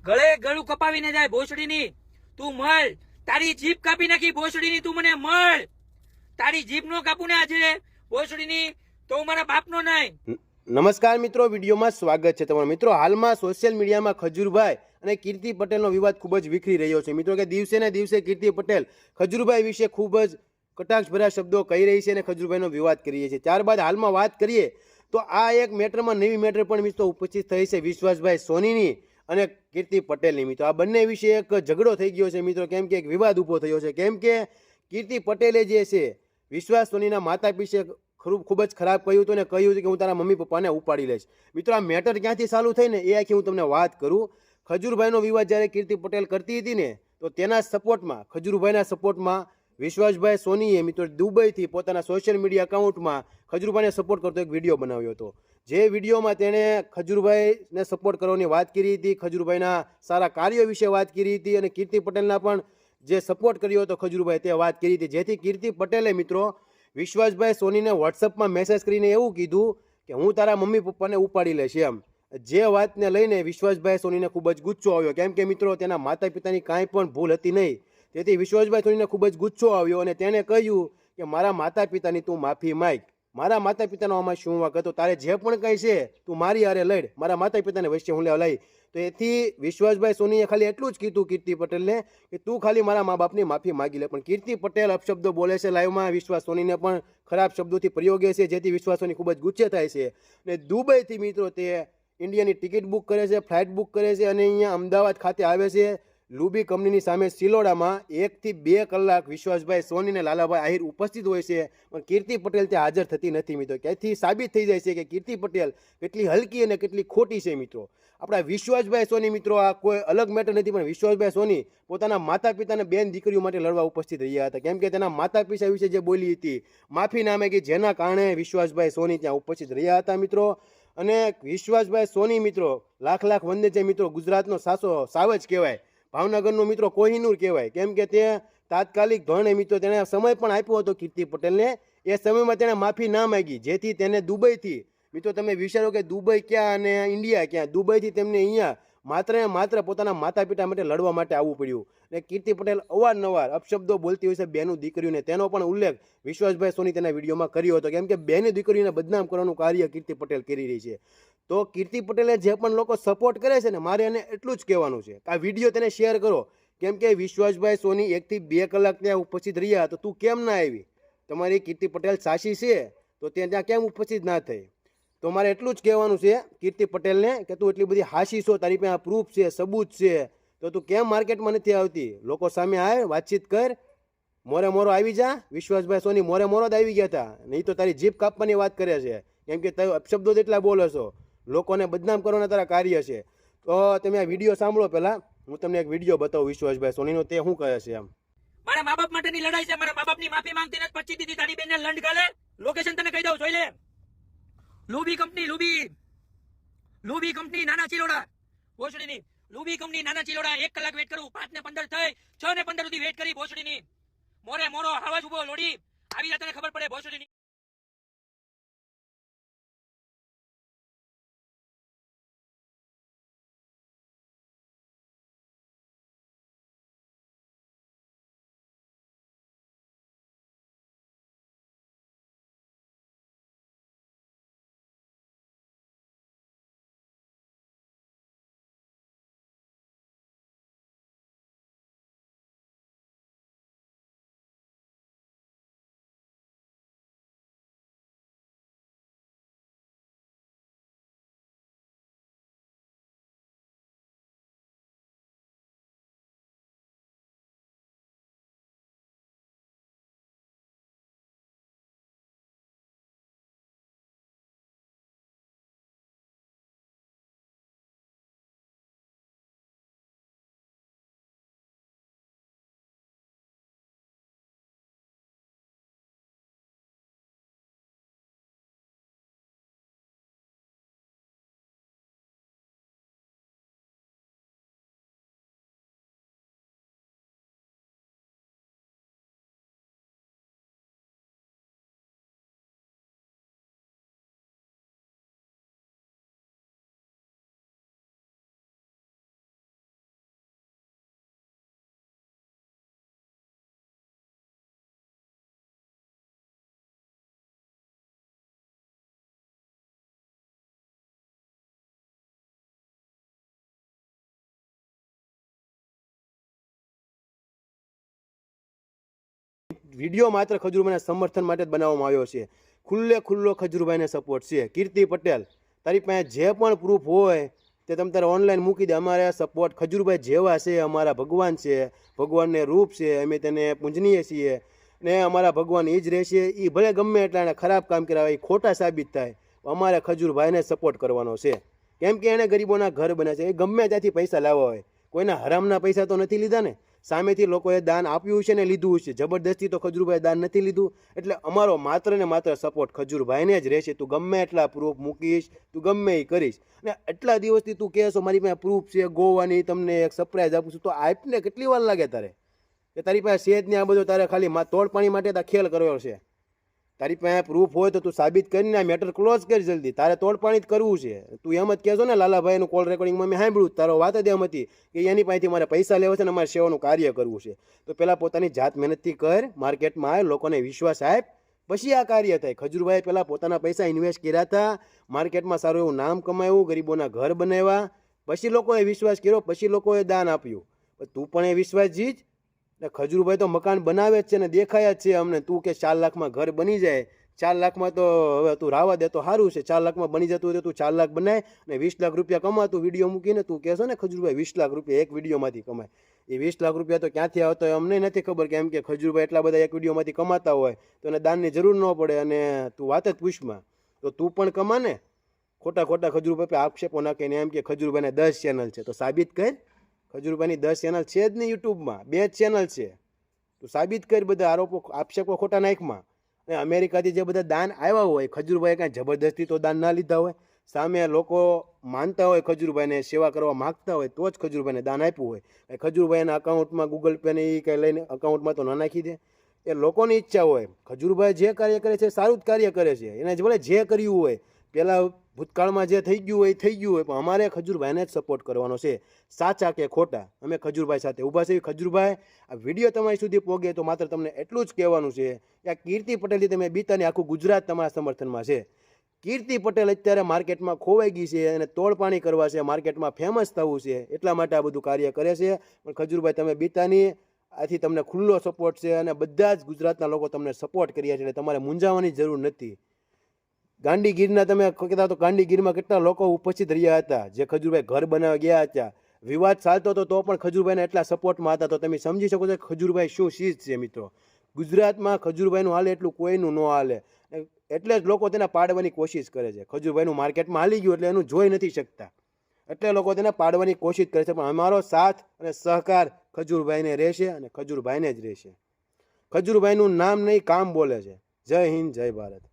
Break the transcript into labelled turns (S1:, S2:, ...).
S1: ગળે ગળું કપાવીને જાય ભોસડીની. તું મળ, તારી જીભ કાપી નાખી ભોસડીની. તું મને મળ, તારી જીભ નો કાપું ને આજે ભોસડીની તો હું મારા બાપનો નહીં.
S2: નમસ્કાર મિત્રો, વિડીયોમાં સ્વાગત છે તમારું. મિત્રો, હાલમાં સોશિયલ મીડિયામાં ખજૂરભાઈ અને કીર્તિ પટેલનો વિવાદ ખૂબ જ વિખરી રહ્યો છે. મિત્રો, કે દિવસે ને દિવસે કીર્તિ પટેલ ખજૂરભાઈ વિશે ખૂબ જ કટાક્ષભર્યા શબ્દો કહી રહી છે અને ખજૂરભાઈનો વિવાદ કરી રહી છે. ત્યારબાદ હાલમાં વાત કરીએ તો આ એક મેટરમાં નવી મેટર પણ મિત્રો ઉપસ્થિત થઈ છે વિશ્વાસભાઈ સોનીની અને કીર્તિ પટેલની. મિત્રો, આ બંને વિશે એક ઝઘડો થઈ ગયો છે મિત્રો, કેમ કે એક વિવાદ ઊભો થયો છે. કેમ કે કીર્તિ પટેલે જે છે વિશ્વાસ સોનીના માતા પિતા ખૂબ જ ખરાબ કહ્યું હતું ને કહ્યું હતું કે હું તારા મમ્મી પપ્પાને ઉપાડી લઈશ. મિત્રો, આ મેટર ક્યાંથી ચાલુ થઈ ને એ આખી હું તમને વાત કરું. ખજૂરભાઈનો વિવાદ જ્યારે કીર્તિ પટેલ કરતી હતી ને તો તેના સપોર્ટમાં, ખજૂરભાઈના સપોર્ટમાં વિશ્વાસભાઈ સોનીએ મિત્રો દુબઈથી પોતાના સોશિયલ મીડિયા એકાઉન્ટમાં ખજૂરભાઈને સપોર્ટ કરતો એક વિડીયો બનાવ્યો હતો. જે વિડીયોમાં તેણે ખજૂરભાઈને સપોર્ટ કરવાની વાત કરી હતી, ખજૂરભાઈના સારા કાર્યો વિશે વાત કરી હતી અને કીર્તિ પટેલના પણ જે સપોર્ટ કર્યો હતો ખજૂરભાઈ તે વાત કરી હતી. જેથી કીર્તિ પટેલે મિત્રો વિશ્વાસભાઈ સોનીને વોટ્સઅપમાં મેસેજ કરીને એવું કીધું કે હું તારા મમ્મી પપ્પાને ઉપાડી લઈશ એમ. જે વાતને લઈને વિશ્વાસભાઈ સોનીને ખૂબ જ ગુસ્સો આવ્યો, કેમ કે મિત્રો તેના માતા પિતાની કાંઈ પણ ભૂલ હતી નહીં. તેથી વિશ્વાસભાઈ સોનીને ખૂબ જ ગુસ્સો આવ્યો અને તેણે કહ્યું કે મારા માતા પિતાની તું માફી માંગ. મારા માતા પિતાનો આમાં શું વાંક હતો? તારે જે પણ કંઈ છે તું મારી હારે લડ, મારા માતા પિતાને વચ્ચે હું લેવા લઈ. તો એથી વિશ્વાસભાઈ સોનીએ ખાલી એટલું જ કીધું કીર્તિ પટેલને કે તું ખાલી મારા મા બાપની માફી માગી લે. પણ કીર્તિ પટેલ અપશબ્દો બોલે છે લાઈવમાં, વિશ્વાસ સોનીને પણ ખરાબ શબ્દોથી પ્રયોગે છે, જેથી વિશ્વાસ સોની ખૂબ જ ગુસ્સે થાય છે અને દુબઈથી મિત્રો તે ઇન્ડિયાની ટિકિટ બુક કરે છે, ફ્લાઇટ બુક કરે છે અને અહીંયા અમદાવાદ ખાતે આવે છે. લુબી કંપનીની સામે સિલોડામાં 1 થી 2 કલાક વિશ્વાસભાઈ સોની અને લાલાભાઈ આહિર ઉપસ્થિત હોય છે, પણ કીર્તિ પટેલ ત્યાં હાજર થતી નથી. મિત્રો, ક્યાંથી સાબિત થઈ જાય છે કે કીર્તિ પટેલ કેટલી હલકી અને કેટલી ખોટી છે. મિત્રો, આપણા વિશ્વાસભાઈ સોની મિત્રો આ કોઈ અલગ મેટર નથી, પણ વિશ્વાસભાઈ સોની પોતાના માતા પિતાને બેન દીકરીઓ માટે લડવા ઉપસ્થિત રહ્યા હતા. કેમ કે તેના માતા પિતા વિશે જે બોલી હતી, માફી ના માંગી, જેના કારણે વિશ્વાસભાઈ સોની ત્યાં ઉપસ્થિત રહ્યા હતા. મિત્રો, અને વિશ્વાસભાઈ સોની મિત્રો લાખ લાખ વંદે છે. મિત્રો, ગુજરાતનો સાવજ કહેવાય, ભાવનગરનો મિત્રો કોહિનૂર કહેવાય. કેમ કે તે તાત્કાલિક ધોરણે મિત્રો તેણે સમય પણ આપ્યો હતો કીર્તિ પટેલને. એ સમયમાં તેણે માફી ના માંગી, જેથી તેને દુબઈથી મિત્રો તમે વિચારો કે દુબઈ ક્યાં અને ઇન્ડિયા ક્યાં, દુબઈથી તેમને અહીંયા માત્ર ને માત્ર પોતાના માતા પિતા માટે લડવા માટે આવવું પડ્યું. અને કીર્તિ પટેલ અવારનવાર અપશબ્દો બોલતી હોય છે બેનું દીકરીઓને, તેનો પણ ઉલ્લેખ વિશ્વાસભાઈ સોની તેના વિડીયોમાં કર્યો હતો. કેમ કે બેની દીકરીઓને બદનામ કરવાનું કાર્ય કીર્તિ પટેલ કરી રહી છે. તો કીર્તિ પટેલે જે પણ લોકો સપોર્ટ કરે છે ને, મારે એને એટલું જ કહેવાનું છે કે આ વિડીયો તેને શેર કરો. કેમ કે વિશ્વાસભાઈ સોની 1 થી 2 કલાક ત્યાં ઉપસ્થિત રહ્યા તો તું કેમ ના આવી? તમારી કીર્તિ પટેલ સાચી છે તો તે ત્યાં કેમ ઉપસ્થિત ના થઈ? તો મારે એટલું જ કહેવાનું છે કીર્તિ પટેલને કે તું એટલી બધી હાશી છો, તારી પાસે પ્રૂફ છે, સબૂત છે, તો તું કેમ માર્કેટમાં નથી આવતી? લોકો સામે આય, વાતચીત કર, મોરે મોરો આવી જા. વિશ્વાસભાઈ સોની મોરે મોરો જ આવી ગયા હતા, નહીં તો તારી જીભ કાપવાની વાત કરે છે. કેમ કે તમે અપશબ્દો જેટલા બોલો છો, લોકોને બદનામ કરવાના તારા કાર્ય છે. તો તમે આ વિડીયો સાંભળો. પહેલા હું તમને એક વિડીયો બતાવું વિશ્વાસભાઈ સોનીનો, તે શું કહે છે એમ.
S1: મારા મા બાપ માટેની લડાઈ છે, મારા મા બાપની માફી માંગતી નથી. 25 દીધી તારી બેનને લંડ ગાલે. લોકેશન તને કહી દઉં, જોઈ લે. લુબી કંપની, લુબી કંપની નાના ચિલોડા ભોસડીની. લુબી કંપની નાના ચિલોડા. 1 કલાક વેટ કરું, 5 ને 15 થઈ, 6 ને 15 સુધી વેટ કરી ભોસડીની. મોરે મોરો આવાજ ઉભો લોડી આવી જાય, તને ખબર પડે ભોસડીની.
S2: વિડીયો માત્ર ખજૂરભાઈના સમર્થન માટે જ બનાવવામાં આવ્યો છે. ખુલ્લો ખજૂરભાઈને સપોર્ટ છે. કીર્તિ પટેલ, તારી પાસે જે પણ પ્રૂફ હોય તે તમે તારે ઓનલાઈન મૂકી દે. અમારે સપોર્ટ ખજૂરભાઈ જેવા છે, અમારા ભગવાન છે, ભગવાનને રૂપ છે, અમે તેને પૂજનીય છીએ ને અમારા ભગવાન એ જ રહેશે. એ ભલે ગમે એટલા એને ખરાબ કામ કર્યા હોય, એ ખોટા સાબિત થાય, અમારે ખજૂરભાઈને સપોર્ટ કરવાનો છે. કેમ કે એણે ગરીબોના ઘર બન્યા છે. એ ગમે ત્યાંથી પૈસા લાવવા હોય, કોઈના હરામના પૈસા તો નથી લીધા ને. સામેથી લોકોએ દાન આપ્યું છે ને લીધું છે. જબરદસ્તી તો ખજૂરભાઈ દાન નથી લીધું. એટલે અમારો માત્ર ને માત્ર સપોર્ટ ખજૂરભાઈને જ રહેશે. તું ગમે એટલા પ્રૂફ મૂકીશ, તું ગમે એ કરીશ, ને એટલા દિવસથી તું કહેશો મારી પાસે પ્રૂફ છે ગોવાની, તમને એક સરપ્રાઈઝ આપું છું, તો આપને કેટલી વાર લાગે તારે? કે તારી પાસે સેજ ને આ બધું તારે ખાલી તોડ પાણી માટે તાર ખેલ કર્યો છે. તારી પાસે પ્રૂફ હોય તો તું સાબિત કરીને આ મેટર ક્લોઝ કરી જલ્દી. તારે તોડ પાણી જ કરવું છે. તું એમ જ કહેશો ને લાલાભાઈનું કોલ રેકોર્ડિંગમાં મેં સાંભળ્યું, તારો વાત જ એમ હતી કે એની પાસેથી મારે પૈસા લેવા છે ને અમારે સેવાનું કાર્ય કરવું છે. તો પહેલાં પોતાની જાત મહેનતથી કર, માર્કેટમાં આવે, લોકોને વિશ્વાસ આપ, પછી આ કાર્ય થાય. ખજૂરભાઈ પહેલાં પોતાના પૈસા ઇન્વેસ્ટ કર્યા હતા, માર્કેટમાં સારું એવું નામ કમાયું, ગરીબોના ઘર બનાવ્યા, પછી લોકોએ વિશ્વાસ કર્યો, પછી લોકોએ દાન આપ્યું. તું પણ એ વિશ્વાસ જીત. ખજૂરભાઈ તો મકાન બનાવે જ છે ને દેખાય જ છે અમને. તું કે 4 લાખમાં ઘર બની જાય, 4 લાખમાં તો હવે તું રાવા દે તો સારું છે. 4 લાખમાં બની જતું હોય તો તું 4 લાખ બનાય અને 20 લાખ રૂપિયા કમાતું વિડીયો મૂકીને. તું કહેશો ને ખજૂરભાઈ 20 લાખ રૂપિયા એક વિડીયોમાંથી કમાય. એ 20 લાખ રૂપિયા તો ક્યાંથી આવતો હોય અમને નથી ખબર. કેમ કે ખજૂરભાઈ એટલા બધા એક વિડીયોમાંથી કમાતા હોય તો એને દાનની જરૂર ન પડે. અને તું વાત જ પૂછમાં, તો તું પણ કમા ને. ખોટા ખજૂરભાઈ પર આક્ષેપો નાખીને એમ કે ખજૂરભાઈને 10 ચેનલ છે, તો સાબિત કર. ખજૂરભાઈની 10 ચેનલ છે જ નહીં યુટ્યુબમાં, 2 જ ચેનલ છે. તું સાબિત કરી. બધા આરોપો આક્ષેપો ખોટા નાખમાં. અને અમેરિકાથી જે બધા દાન આવ્યા હોય, ખજૂરભાઈ કાંઈ જબરદસ્તી તો દાન ના લીધા હોય. સામે લોકો માનતા હોય ખજૂરભાઈને, સેવા કરવા માગતા હોય તો જ ખજૂરભાઈને દાન આપ્યું હોય. ખજૂરભાઈના અકાઉન્ટમાં ગૂગલ પે ને એ કંઈ લઈને અકાઉન્ટમાં તો ના નાખી દે. એ લોકોની ઈચ્છા હોય. ખજૂરભાઈ જે કાર્ય કરે છે સારું જ કાર્ય કરે છે. એને ભલે જે કર્યું હોય, પહેલાં ભૂતકાળમાં જે થઈ ગયું હોય એ થઈ ગયું હોય, પણ અમારે ખજૂરભાઈને જ સપોર્ટ કરવાનો છે. સાચા કે ખોટા, અમે ખજૂરભાઈ સાથે ઊભા છીએ. ખજૂરભાઈ, આ વિડીયો તમારી સુધી પહોંચે તો માત્ર તમને એટલું જ કહેવાનું છે કે આ કીર્તિ પટેલથી તમે બીતાની આખું ગુજરાત તમારા સમર્થનમાં છે. કીર્તિ પટેલ અત્યારે માર્કેટમાં ખોવાઈ ગઈ છે અને તોડપાણી કરવા છે, માર્કેટમાં ફેમસ થવું છે, એટલા માટે આ બધું કાર્ય કરે છે. પણ ખજૂરભાઈ તમે બીતાની, આથી તમને ખુલ્લો સપોર્ટ છે અને બધા જ ગુજરાતના લોકો તમને સપોર્ટ કર્યા છે. એટલે તમારે મૂંઝાવાની જરૂર નથી. ગાંધીગીરના તમે કહેતા તો ગાંધીગીરમાં કેટલા લોકો ઉપસ્થિત રહ્યા હતા જે ખજૂરભાઈ ઘર બનાવવા ગયા હતા. વિવાદ ચાલતો હતો તો પણ ખજૂરભાઈને એટલા સપોર્ટમાં હતા. તો તમે સમજી શકો છો કે ખજૂરભાઈ શું ચીજ છે. મિત્રો, ગુજરાતમાં ખજૂરભાઈનું હાલે એટલું કોઈનું ન હાલે. એટલે જ લોકો તેને પાડવાની કોશિશ કરે છે. ખજૂરભાઈનું માર્કેટમાં હાલી ગયું એટલે એનું જોઈ નથી શકતા, એટલે લોકો તેને પાડવાની કોશિશ કરે છે. પણ અમારો સાથ અને સહકાર ખજૂરભાઈને રહેશે અને ખજૂરભાઈને જ રહેશે. ખજૂરભાઈનું નામ નહીં, કામ બોલે છે. જય હિન્દ, જય ભારત.